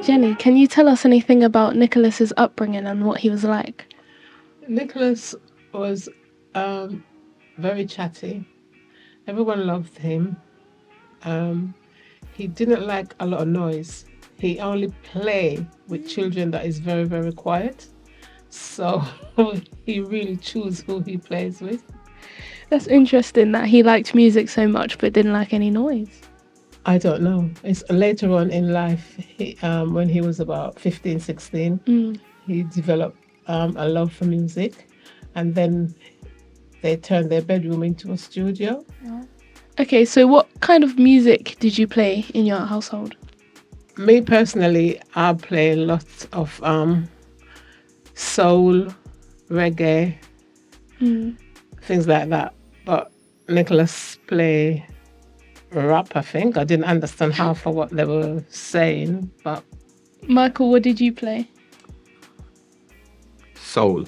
Jenny, can you tell us anything about Nicholas's upbringing and what he was like? Nicholas was very chatty. Everyone loved him. He didn't like a lot of noise. He only play with children that is very, very quiet. So he really choose who he plays with. That's interesting that he liked music so much but didn't like any noise. I don't know. It's later on in life, when he was about 15, 16, he developed a love for music. And then they turned their bedroom into a studio. Okay, so what kind of music did you play in your household? Me personally, I play lots of soul, reggae, things like that. But Nicholas play rap, I think. I didn't understand half of what they were saying, but... Michael, what did you play? Soul.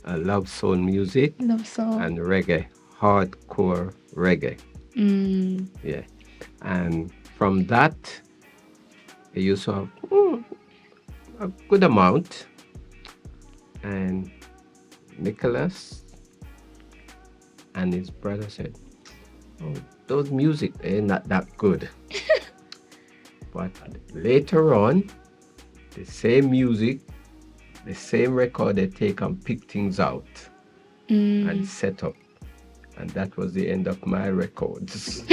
I love soul music. Love soul. And reggae. Hardcore reggae. Yeah. And from that, I used to have a good amount. And Nicholas and his brother said, "Oh, those music, they're not that good." But later on, the same music, the same record, they take and pick things out and set up. And that was the end of my records.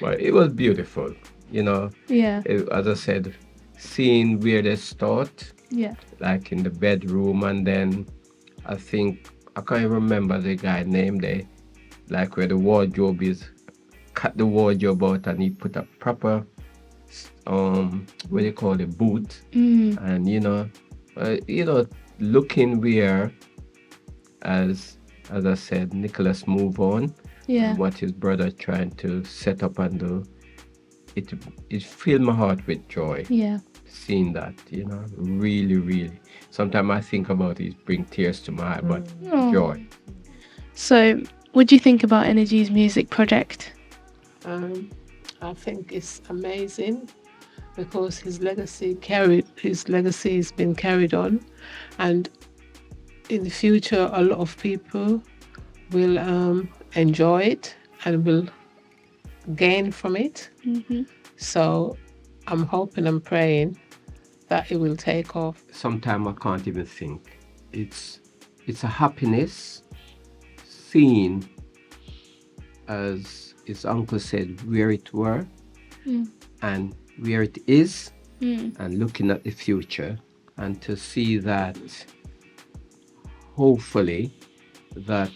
But it was beautiful, you know. Yeah. As I said, seeing where they start, like in the bedroom, and then I think, I can't remember the guy name there, like where the wardrobe is, cut the wardrobe out and he put a proper, what do you call it, boot, and looking where, as I said, Nicholas move on, and what his brother trying to set up and do, it filled my heart with joy. Yeah. Seeing that, really, really. Sometimes I think about it bring tears to my eye, but joy. So, what do you think about NRG's music project? I think it's amazing because his legacy has been carried on, and in the future a lot of people will enjoy it and will gain from it. So I'm hoping and praying that it will take off. Sometimes I can't even think. It's a happiness seeing, as his uncle said, where it were and where it is, and looking at the future, and to see that hopefully that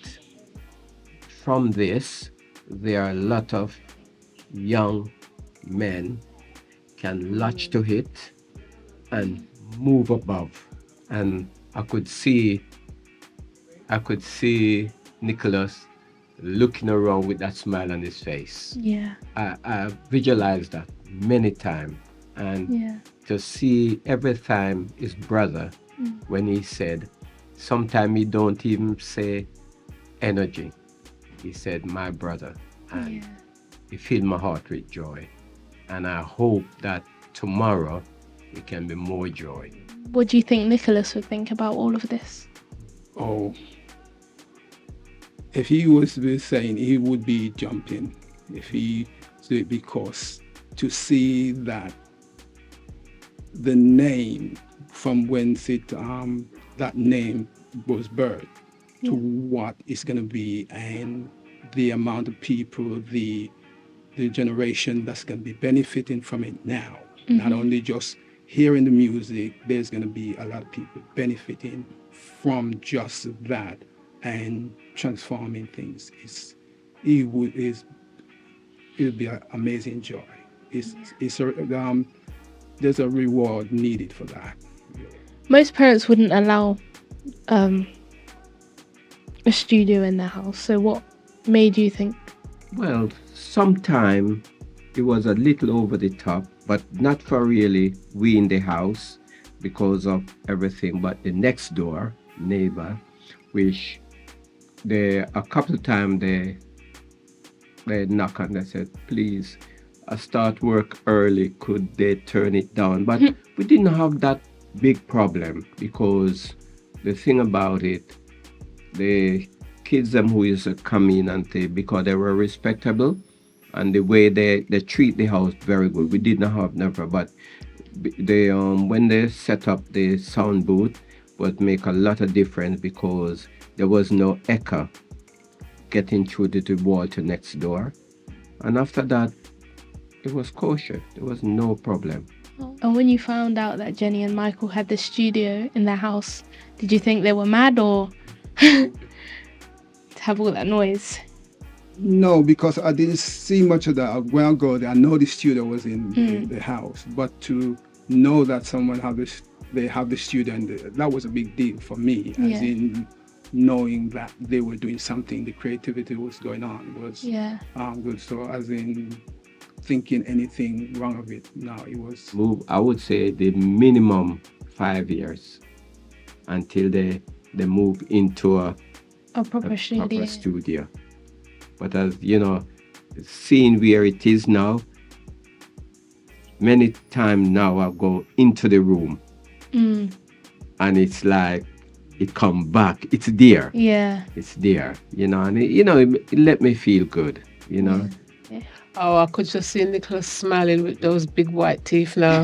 from this there are a lot of young men can latch to it and move above. And I could see Nicholas looking around with that smile on his face. Yeah. I visualized that many times, and to see every time his brother, when he said, sometimes he don't even say energy, he said my brother, and it filled my heart with joy. And I hope that tomorrow it can be more joy. What do you think Nicholas would think about all of this? Oh, if he was to be saying, he would be jumping because to see that the name from whence that name was birthed to what it's going to be, and the amount of people, the generation that's going to be benefiting from it now. Not only just hearing the music, there's going to be a lot of people benefiting from just that and transforming things. It would be an amazing joy. There's a reward needed for that. Most parents wouldn't allow a studio in their house. So what made you think? Well, sometime it was a little over the top, but not for really we in the house because of everything. But the next door neighbor, which a couple of times they knock and they said, please, start work early, could they turn it down? But we didn't have that big problem because the thing about it, the kids them who used to come in and because they were respectable and the way they treat the house very good. We didn't have never, but they when they set up the sound booth would make a lot of difference because there was no echo getting through the wall to next door. And after that, it was kosher. There was no problem. And when you found out that Jenny and Michael had the studio in their house, did you think they were mad or to have all that noise? No, because I didn't see much of that. When I go there, I know the studio was in the house, but to know that someone they have the studio, and that was a big deal for me, as in knowing that they were doing something, the creativity was going on was good. So as in thinking anything wrong of it, no, it was. I would say the minimum 5 years until they move into a proper studio. But as you know, seeing where it is now, many times now I go into the room and it's like it come back. It's there. Yeah. It's there. And it let me feel good. Yeah. Oh, I could just see Nicholas smiling with those big white teeth now.